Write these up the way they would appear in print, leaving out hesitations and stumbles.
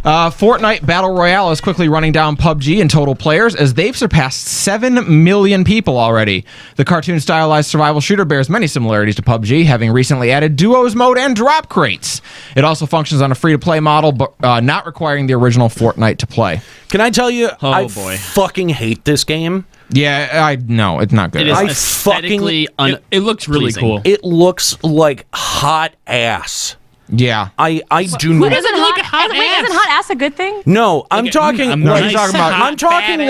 Fortnite Battle Royale is quickly running down PUBG in total players as they've surpassed 7 million people already. The cartoon-stylized survival shooter bears many similarities to PUBG, having recently added duos mode and drop crates. It also functions on a free-to-play model, but not requiring the original Fortnite to play. Can I tell you, I fucking hate this game. Yeah, I know. It's not good. It is aesthetically it looks really cool. It looks like hot ass. Yeah, I do not. Isn't hot ass a good thing? No, I'm talking. I'm talking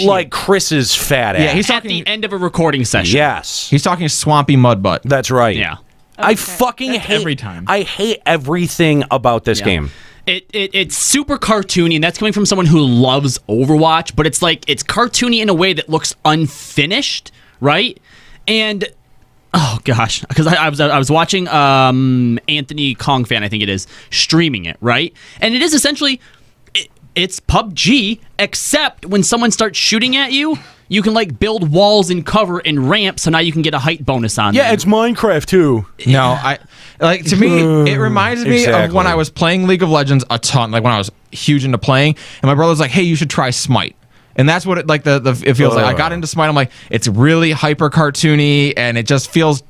like Chris's fat ass. Yeah, he's talking at the end of a recording session. Yes, he's talking swampy mud butt. That's right. Yeah, okay. I fucking hate every time. I hate everything about this game. It's super cartoony, and that's coming from someone who loves Overwatch. But it's cartoony in a way that looks unfinished, right? And oh gosh, because I was watching Anthony Kong Fan, I think it is, streaming it, right? And it is essentially it's PUBG, except when someone starts shooting at you, you can like build walls and cover and ramps, so now you can get a height bonus on them. Yeah, it's Minecraft too. No, to me, it reminds me of when I was playing League of Legends a ton, like when I was huge into playing, and my brother's like, hey, you should try Smite. And that's what it feels like. I got into Smite. I'm like, it's really hyper cartoony, and it just feels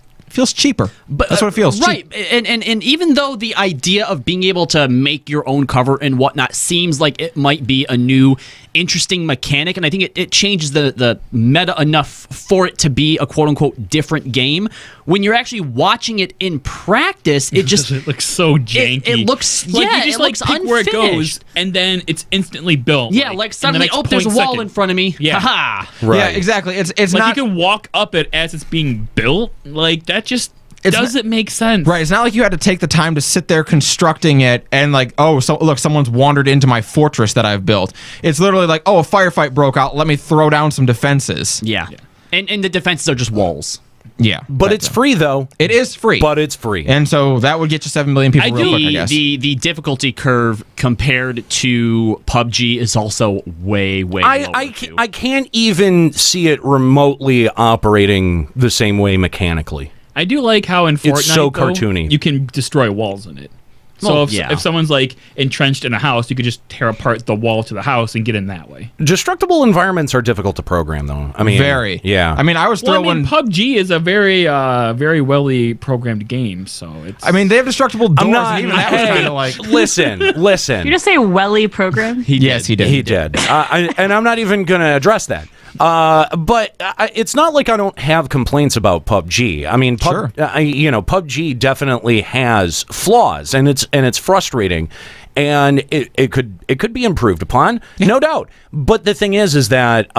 cheaper. But that's what it feels. Right. Cheap. And even though the idea of being able to make your own cover and whatnot seems like it might be a new, interesting mechanic, and I think it changes the meta enough for it to be a quote unquote different game. When you're actually watching it in practice, it just it looks so janky. It looks like you just it looks pick where it goes, and then it's instantly built. Yeah, like suddenly, there's a wall in front of me. Yeah, haha. Right. Yeah, exactly. It's like not. You can walk up it as it's being built. Like that just doesn't make sense. Right. It's not like you had to take the time to sit there constructing it and like, oh, so look, someone's wandered into my fortress that I've built. It's literally like, oh, a firefight broke out. Let me throw down some defenses. Yeah. And the defenses are just walls. Yeah, but it's free though. It is free, but it's free, and so that would get you 7 million people real quick. I guess the difficulty curve compared to PUBG is also way lower. I can't even see it remotely operating the same way mechanically. I do like how in Fortnite, it's so cartoony. You can destroy walls in it. So if someone's like entrenched in a house, you could just tear apart the wall to the house and get in that way. Destructible environments are difficult to program, though. I mean, very. Yeah. I mean, I was throwing. PUBG is a very, very well programmed game, so it's. I mean, they have destructible doors. And even that was kind of like. Listen. Did you just say welly program? Yes, he did. He did. And I'm not even going to address that. But it's not like I don't have complaints about PUBG. I mean, PUBG definitely has flaws, and it's frustrating, and it could be improved upon, no doubt. But the thing is that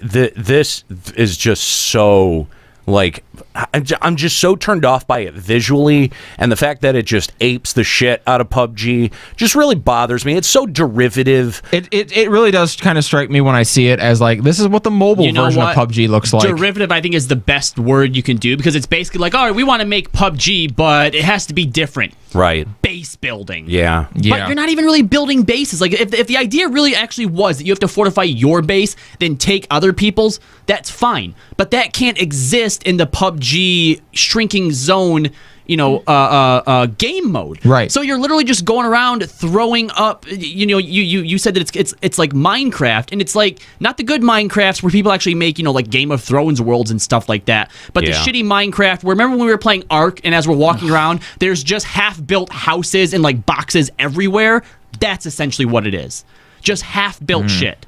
this is just so. Like, I'm just so turned off by it visually, and the fact that it just apes the shit out of PUBG just really bothers me. It's so derivative. It really does kind of strike me when I see it as like, this is what the mobile version of PUBG looks like. Derivative, I think, is the best word you can do, because it's basically like, all right, we want to make PUBG, but it has to be different. Right. Base building. Yeah. But you're not even really building bases. Like, if the idea really actually was that you have to fortify your base, then take other people's, that's fine. But that can't exist in the PUBG shrinking zone, game mode. Right. So you're literally just going around throwing up. You said that it's like Minecraft, and it's like not the good Minecrafts where people actually make like Game of Thrones worlds and stuff like that. But the shitty Minecraft where, remember when we were playing Ark, and as we're walking around, there's just half-built houses and like boxes everywhere. That's essentially what it is. Just half-built shit.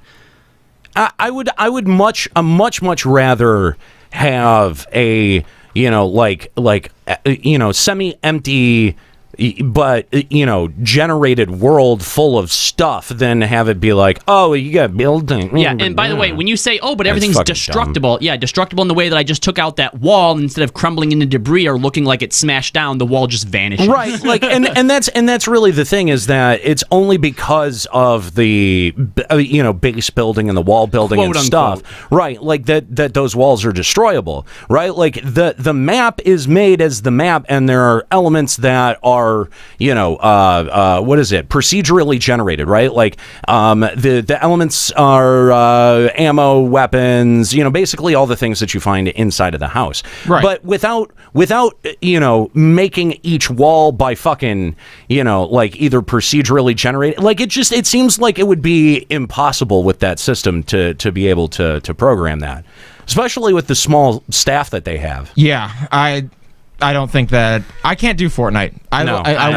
I would much rather have a semi-empty but generated world full of stuff than have it be like, oh, you got building. Yeah, and by the way, when you say, oh, but everything's destructible, destructible in the way that I just took out that wall, and instead of crumbling into debris or looking like it smashed down, the wall just vanishes. Right, like, and that's really the thing, is that it's only because of the base building and the wall building Quote, and unquote. stuff, right? Like that those walls are destroyable, right? Like the map is made as the map, and there are elements that are are, what is it? Procedurally generated, right? Like the elements are ammo, weapons, basically all the things that you find inside of the house. Right. But without making each wall by fucking, like either procedurally generated, like it seems like it would be impossible with that system to be able to program that, especially with the small staff that they have. Yeah, I don't think that I can't do Fortnite. I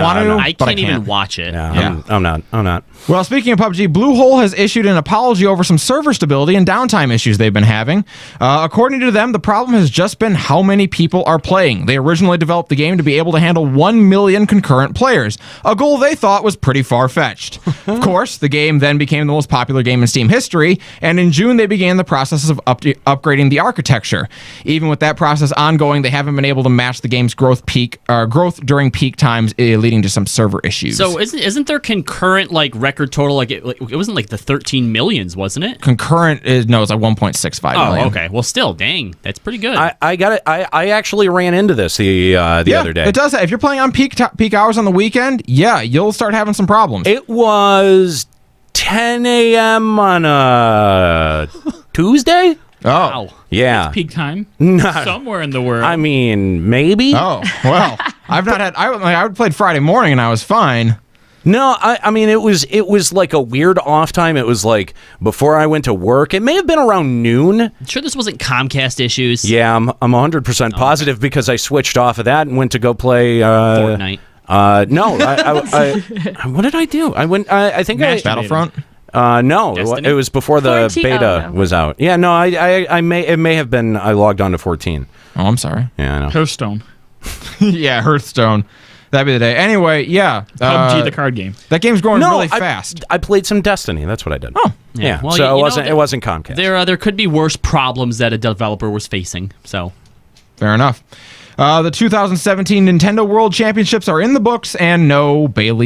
want to. I can't even watch it. Yeah, I'm not. Well, speaking of PUBG, Bluehole has issued an apology over some server stability and downtime issues they've been having. According to them, the problem has just been how many people are playing. They originally developed the game to be able to handle 1 million concurrent players, a goal they thought was pretty far-fetched. Of course, the game then became the most popular game in Steam history, and in June they began the process of upgrading the architecture. Even with that process ongoing, they haven't been able to match the game's growth during peak times, leading to some server issues. So isn't there concurrent record total? It wasn't like the 13 millions, wasn't it? Concurrent it's like 1.65 million. Oh, okay. Well, still, dang, that's pretty good. I got it. I actually ran into this the other day. It does. If you're playing on peak hours on the weekend, you'll start having some problems. It was 10 a.m. on a Tuesday. Oh, wow. Yeah. Peak time. Somewhere in the world. I mean, maybe. Oh, well, I've not had. I played Friday morning and I was fine. No, I mean it was like a weird off time. It was like before I went to work. It may have been around noon. I'm sure this wasn't Comcast issues. Yeah, I'm 100% positive because I switched off of that and went to go play Fortnite. No, I what did I do? I went. I think Battlefront. No, Destiny? it was before the 14? beta Oh, no. was out. Yeah, no, it may have been. I logged on to 14. Oh, I'm sorry. Yeah, I know. Hearthstone. Yeah, Hearthstone. That'd be the day. Anyway, yeah. PUBG, the card game. That game's growing really fast. I played some Destiny. That's what I did. Oh, yeah. Well, so you know, it wasn't Comcast. There could be worse problems that a developer was facing. So fair enough. The 2017 Nintendo World Championships are in the books, and no, Bailey